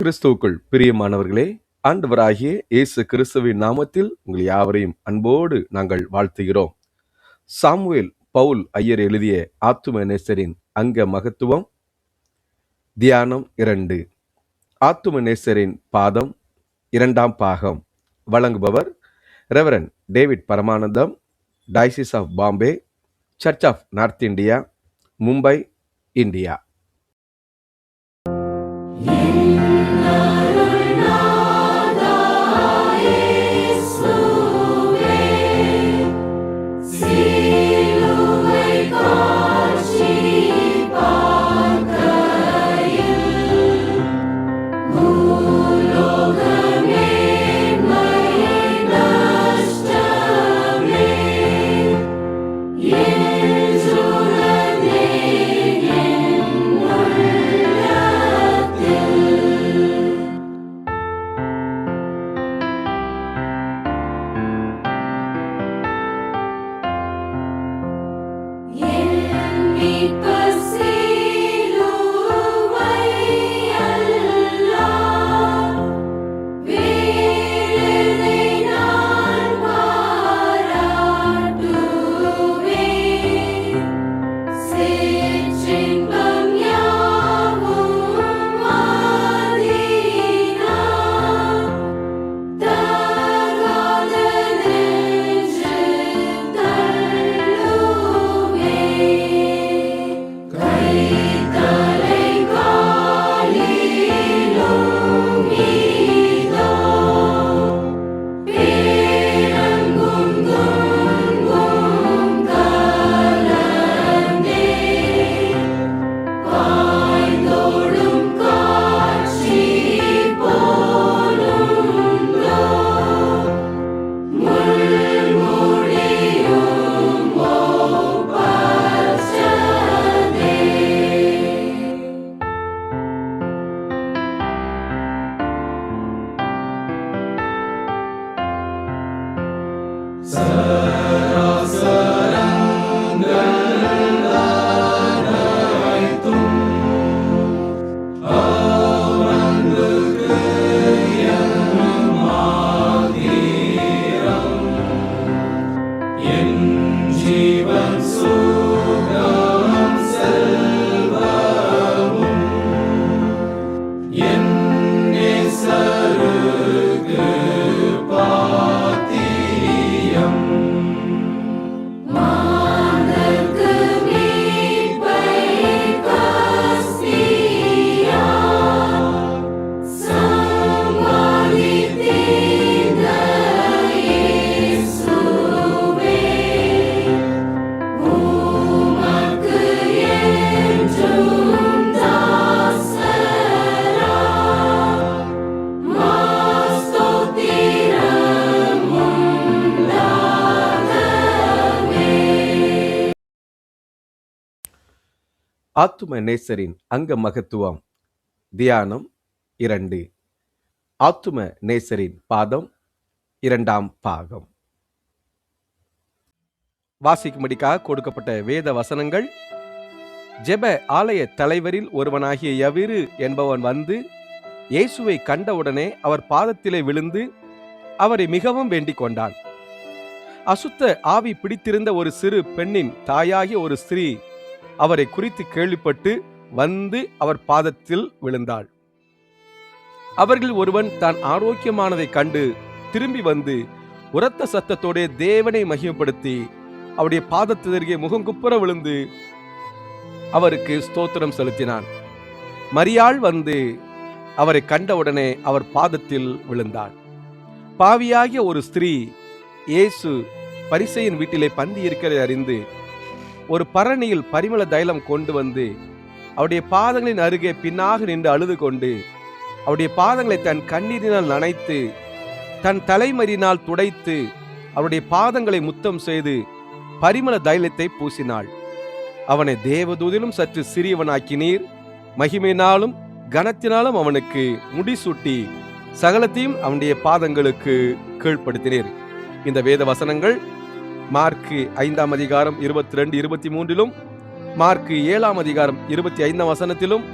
கிறிஸ்துவுக்குள் பிரியமானவர்களே, ஆண்டவராகிய இயேசு கிறிஸ்துவின் நாமத்தில் உங்கள் யாவரையும் அன்போடு நாங்கள் வாழ்த்துகிறோம். சாமுவேல் பவுல் ஐயர் எழுதிய ஆத்தும நேசரின் அங்க மகத்துவம் தியானம் 2. ஆத்தும நேசரின் பாதம் 2ஆம் பாகம். வழங்குபவர் Reverend David Paramanandam, Diocese of Bombay, Church of North India, Mumbai, India. ஆத்தும நேசரின் அங்க மகத்துவம் தியானம் 2. ஆத்தும நேசரின் பாதம் 2ஆம் பாகம். வாசிக்கும்படிக்காக கொடுக்கப்பட்ட வேத வசனங்கள். ஜெப ஆலய தலைவரில் ஒருவனாகிய யவிரு என்பவன் வந்து இயேசுவை கண்டவுடனே அவர் பாதத்திலே விழுந்து அவரை மிகவும் வேண்டிக் கொண்டான். அசுத்த ஆவி பிடித்திருந்த ஒரு சிறு பெண்ணின் தாயாகிய ஒரு ஸ்திரீ அவரை குறித்து கேள்விப்பட்டு வந்து அவர் பாதத்தில் விழுந்தாள். அவர்கள் ஒருவன் தான் ஆரோக்கியமானதை கண்டு திரும்பி வந்து உரத்த சத்தத்தோட தேவனை மகிமைப்படுத்தி அவருடைய பாதத்திற்கு முகங்குப்புற விழுந்து அவருக்கு ஸ்தோத்திரம் செலுத்தினான். மரியாள் வந்து அவரை கண்டவுடனே அவர் பாதத்தில் விழுந்தாள். பாவியாகிய ஒரு ஸ்திரீ இயேசு பரிசேயன் வீட்டிலே பந்தி இருக்கிறதை அறிந்து ஒரு பரணியில் பரிமள தைலம் கொண்டு வந்து அவருடைய பாதங்களின் அருகே பின்னாக நின்று அழுது கொண்டு அவருடைய பாதங்களை தன் கண்ணீரினால் நனைத்து தன் தலைமறினால் துடைத்து அவருடைய பாதங்களை முத்தம் செய்து பரிமள தைலத்தை பூசினாள். அவனை தேவதூதிலும் சற்று சிறியவனாக்கினீர், மகிமையினாலும் கனத்தினாலும் அவனுக்கு முடிசூட்டி சகலத்தையும் அவனுடைய பாதங்களுக்கு கீழ்ப்படுத்தினீர். இந்த வேத வசனங்கள் மார்க்கு 5ஆம் அதிகாரம் 22-23, மார்க்கு 7ஆம் அதிகாரம் 25ஆம் வசனத்திலும்,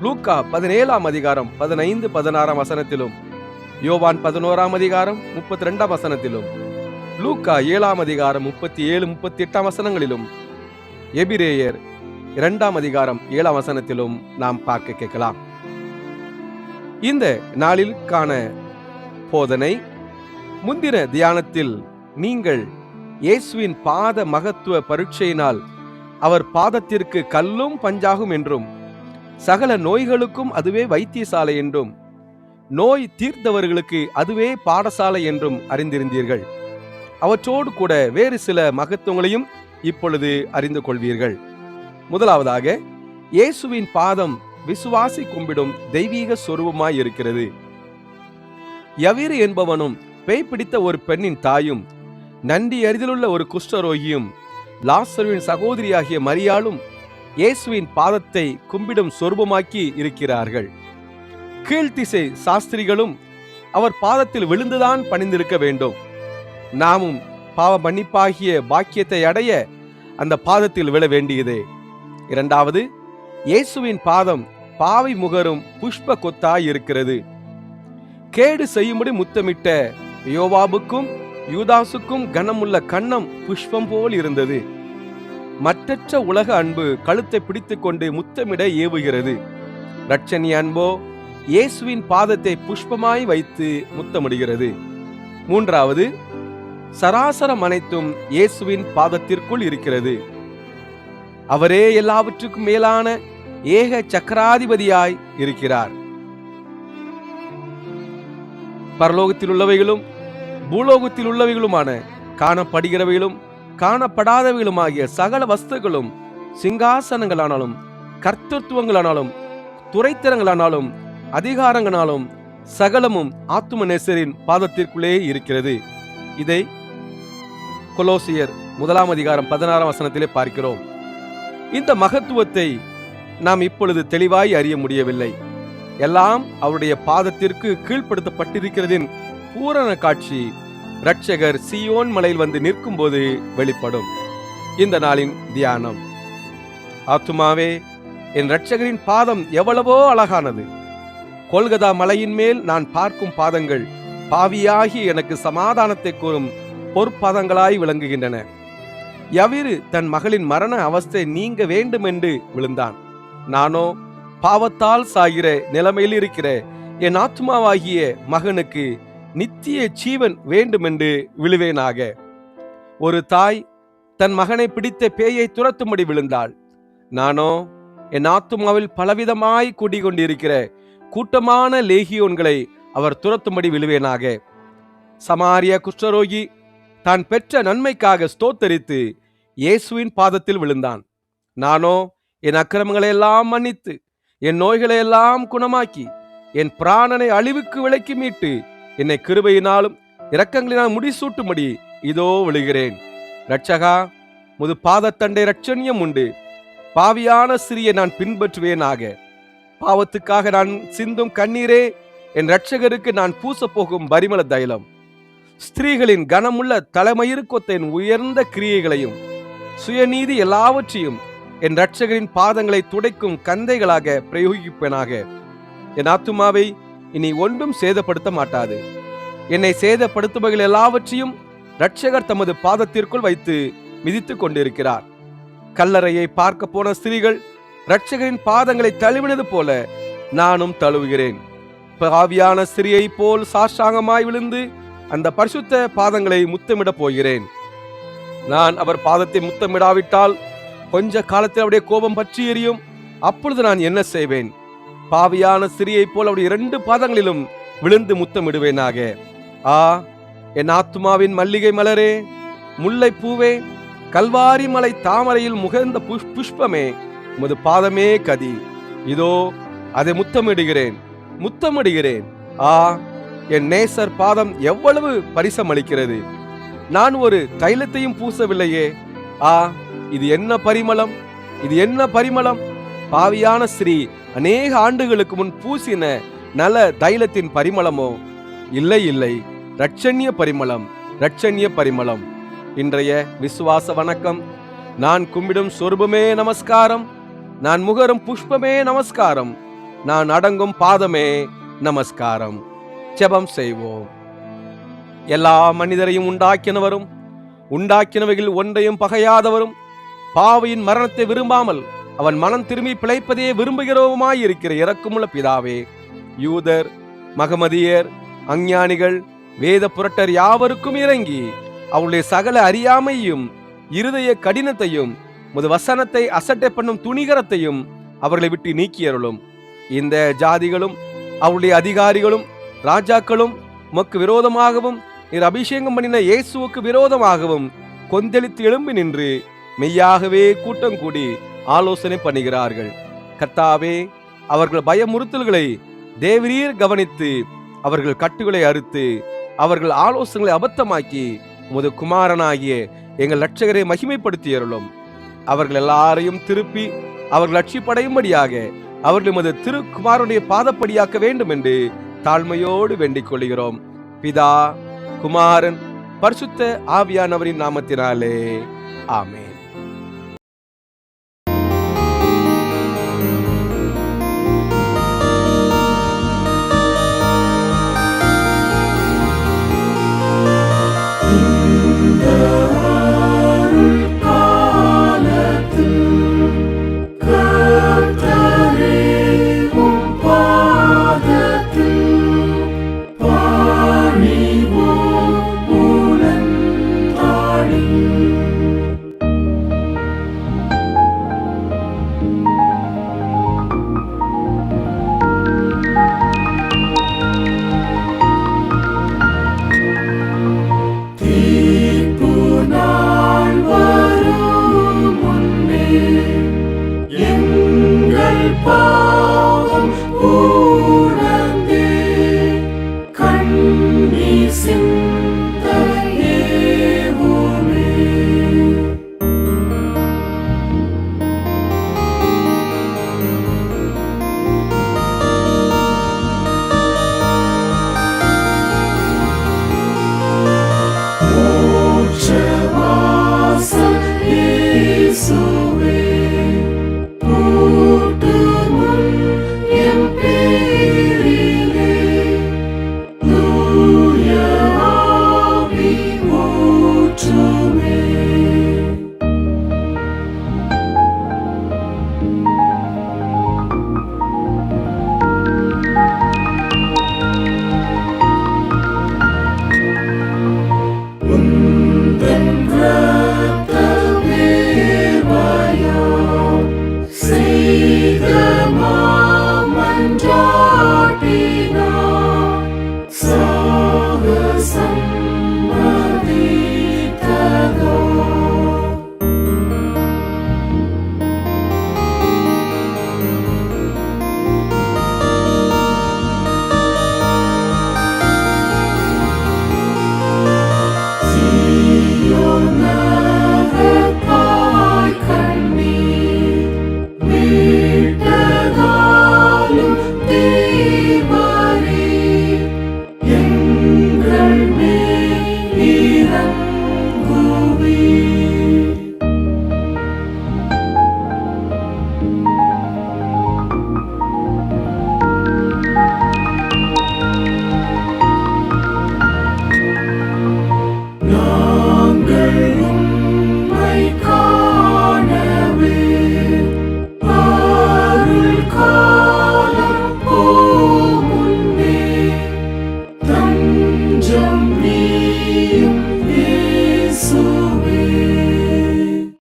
லூக்கா 17ஆம் அதிகாரம் 15, 16 வசனத்திலும், யோவான் 11ஆம் அதிகாரம் 32 வசனத்திலும், லூக்கா 7ஆம் அதிகாரம் 37, 38 வசனங்களிலும், எபிரேயர் 2ஆம் அதிகாரம் 7ஆம் வசனத்திலும் நாம் பார்க்க கேட்கலாம். இந்த நாளில் காண போதனை, முந்தின தியானத்தில் நீங்கள் இயேசுவின் பாத மகத்துவ பரீட்சையினால் அவர் பாதத்திற்கு கல்லும் பஞ்சாகும் என்றும், சகல நோய்களுக்கும் அதுவே வைத்தியசாலை என்றும், நோய் தீர்த்தவர்களுக்கு அதுவே பாடசாலை என்றும் அறிந்திருந்தீர்கள். அவற்றோடு கூட வேறு சில மகத்துவங்களையும் இப்பொழுது அறிந்து கொள்வீர்கள். முதலாவதாக, இயேசுவின் பாதம் விசுவாசி கும்பிடும் தெய்வீக சொரூபமாய் இருக்கிறது. யவீரு என்பவனும், பேய் பிடித்த ஒரு பெண்ணின் தாயும், நன்றி அறிதலுள்ள ஒரு குஷ்டரோகியும், லாசருவின் சகோதரியாகிய மரியாளும் இயேசுவின் பாதத்தை கும்பிடும் சொரூபமாக்கி இருக்கிறார்கள். கீழ்த்திசை சாஸ்திரிகளும் அவர் பாதத்தில் விழுந்துதான் பணிந்திருக்க வேண்டும். நாமும் பாவ மன்னிப்பாகிய பாக்கியத்தை அடைய அந்த பாதத்தில் விழ வேண்டியதே. இரண்டாவது, இயேசுவின் பாதம் பாவை முகரும் புஷ்ப கொத்தாய் இருக்கிறது. கேடு செய்யும்படி முத்தமிட்ட யோவாபுக்கும் யூதாசுக்கும் கனமுள்ள கன்னம் புஷ்பம் போல் இருந்தது. மற்றற்ற உலக அன்பு கழுத்தை பிடித்துக் கொண்டு முத்தமிட ஏவுகிறது. இரட்சணிய அன்போ இயேசுவின் பாதத்தை புஷ்பமாய் வைத்து முத்தமிடுகிறது. மூன்றாவது, சராசரம் அனைத்தும் இயேசுவின் பாதத்திற்குள் இருக்கிறது. அவரே எல்லாவற்றுக்கும் மேலான ஏக சக்கராதிபதியாய் இருக்கிறார். பரலோகத்தில் உள்ளவைகளும் பூலோகத்தில் உள்ளவைகளுமான காணப்படுகிறவைகளும் காணப்படாதவைகளுமாகிய சகல வஸ்துகளும், சிங்காசனங்களானாலும் கர்த்தத்துவங்களானாலும் துரைத்தரங்களானாலும் அதிகாரங்களாலும் சகலமும் ஆத்துமநேசரின் பாதத்திற்குள்ளே இருக்கிறது. இதை கொலோசியர் 1ஆம் அதிகாரம் 16ஆம் வசனத்திலே பார்க்கிறோம். இந்த மகத்துவத்தை நாம் இப்பொழுது தெளிவாய் அறிய முடியவில்லை. எல்லாம் அவருடைய பாதத்திற்கு கீழ்ப்படுத்தப்பட்டிருக்கிறதின் பூரண காட்சி இரட்சகர் சீயோன் மலையில் வந்து நிற்கும் போது வெளிப்படும். இந்த நாளின் தியானம். ஆத்துமாவே, என் இரட்சகரின் பாதம் எவ்வளவோ அழகானது. கொல்கதா மலையின் மேல் நான் பார்க்கும் பாதங்கள் பாவியாகி எனக்கு சமாதானத்தை கூறும் பொற்பாதங்களாய் விளங்குகின்றன. யவீரு தன் மகளின் மரண அவஸ்தை நீங்க வேண்டும் என்று விழுந்தான். நானோ பாவத்தால் சாகிற நிலைமையில் இருக்கிற என் ஆத்மாவாகிய மகனுக்கு நித்திய ஜீவன் வேண்டுமென்று விழுவேனாக. ஒரு தாய் தன் மகனை பிடித்த பேயை துரத்தும்படி விழுந்தாள். நானோ என் ஆத்மாவில் பலவிதமாய் கூடிக்கொண்டிருக்கிற கூட்டமான லேகியோன்களை அவர் துரத்தும்படி விழுவேனாக. சமாரிய குஷ்டரோகி தான் பெற்ற நன்மைக்காக ஸ்தோத்தரித்து இயேசுவின் பாதத்தில் விழுந்தான். நானோ என் அக்கிரமங்களை எல்லாம் மன்னித்து என் நோய்களை எல்லாம் குணமாக்கி என் பிராணனை அழிவுக்கு விலக்கி மீட்டு என்னை கிருபையினாலும் இரக்கங்களினால் முடிசூட்டும்படி இதோ விழுகிறேன். இரட்சகா, முது பாதத்தண்டை இரட்சணியம் உண்டு. பாவியான சிறியை நான் பின்பற்றுவேனாக. பாவத்துக்காக நான் சிந்தும் கண்ணீரே என் இரட்சகருக்கு நான் பூசப்போகும் பரிமள தைலம். ஸ்திரீகளின் கனமுள்ள தலைமயிர்கொத்த என் உயர்ந்த கிரியைகளையும் சுயநீதி எல்லாவற்றையும் என் இரட்சகரின் பாதங்களை துடைக்கும் கந்தைகளாக பிரயோகிப்பேனாக. என் ஆத்துமாவை இனி ஒன்றும் சேதப்படுத்த மாட்டாது. என்னை சேதப்படுத்துபவர்கள் எல்லாவற்றையும் இரட்சகர் தமது பாதத்திற்குள் வைத்து மிதித்துக் கொண்டிருக்கிறார். கல்லறையை பார்க்க போன ஸ்திரீகள் இரட்சகரின் பாதங்களை தழுவினது போல நானும் தழுவுகிறேன். பாவியான ஸ்திரியை போல் சாஷ்டாங்கமாய் விழுந்து அந்த பரிசுத்த பாதங்களை முத்தமிட போகிறேன். நான் அவர் பாதத்தை முத்தமிடாவிட்டால் கொஞ்ச காலத்தில் அவருடைய கோபம் பற்றி எரியும். அப்பொழுது நான் என்ன செய்வேன்? பாவியான ஸ்திரியை போல் அவருடைய 2 பாதங்களிலும் விழுந்து முத்தமிடுவேனாக. ஆ, என் ஆத்துமாவின் மல்லிகை மலரே, முல்லை பூவே, கல்வாரி மலை தாமரையில் முகர்ந்த புஷ்பமே, உமது பாதமே கதி. இதோ அதை முத்தமிடுகிறேன், முத்தமிடுகிறேன். ஆ, என் நேசர் பாதம் எவ்வளவு பரிசம் அளிக்கிறது. நான் ஒரு தைலத்தையும் பூசவில்லையே. ஆ, இது என்ன பரிமளம், இது என்ன பரிமளம்! பாவியான ஸ்ரீ அநேக ஆண்டுகளுக்கு முன் பூசின நல்ல தைலத்தின் பரிமளமோ? இல்லை, இல்லை, இரட்சண்ய பரிமளம், இரட்சண்ய பரிமளம். இன்றைய விசுவாச வணக்கம். நான் கும்பிடும் சொரூபமே நமஸ்காரம், நான் முகரும் புஷ்பமே நமஸ்காரம், நான் அடங்கும் பாதமே நமஸ்காரம். ஜெபம் செய்வோம். எல்லா மனிதரையும் உண்டாக்கினவரும், உண்டாக்கினவைகள் ஒன்றையும் பகையாதவரும், பாவியின் மரணத்தை விரும்பாமல் அவன் மனம் திரும்பி பிழைப்பதையே விரும்புகிறவருமாயிருக்கிற இரக்கமுள்ள பிதாவே, யூதர், மகமதியர், அஞ்ஞானிகள், வேத புரட்டர் யாவருக்கும் இறங்கி அவளுடைய சகல அறியாமையும் இருதய கடினத்தையும் முது வசனத்தை அசட்டை பண்ணும் துணிகரத்தையும் அவர்களை விட்டு நீக்கியருளும். இந்த ஜாதிகளும் அவருடைய அதிகாரிகளும் ராஜாக்களும் உமக்கு விரோதமாகவும் நீர் அபிஷேகம் பண்ணின இயேசுவுக்கு விரோதமாகவும் கொந்தளித்து எழும்பி நின்று மெய்யாகவே கூட்டம் கூடி ஆலோசனை பண்ணுகிறார்கள். கர்த்தாவே, அவர்கள் பயமுறுத்தல்களை தேவரீர் கவனித்து அவர்கள் கட்டுகளை அறுத்து அவர்கள் ஆலோசனைகளை அபத்தமாக்கி உமது குமாரனாகிய எங்கள் இரட்சகரை மகிமைப்படுத்தியருளும். அவர்கள் எல்லாரையும் திருப்பி அவர்கள் லட்சிப்படையும்படியாக அவர்கள் உமது திருக்குமாரனுடைய பாதப்படியாக்க வேண்டும் என்று தாழ்மையோடு வேண்டிக் கொள்கிறோம். பிதா, குமாரன், பரிசுத்த ஆவியானவரின் நாமத்தினாலே ஆமென்.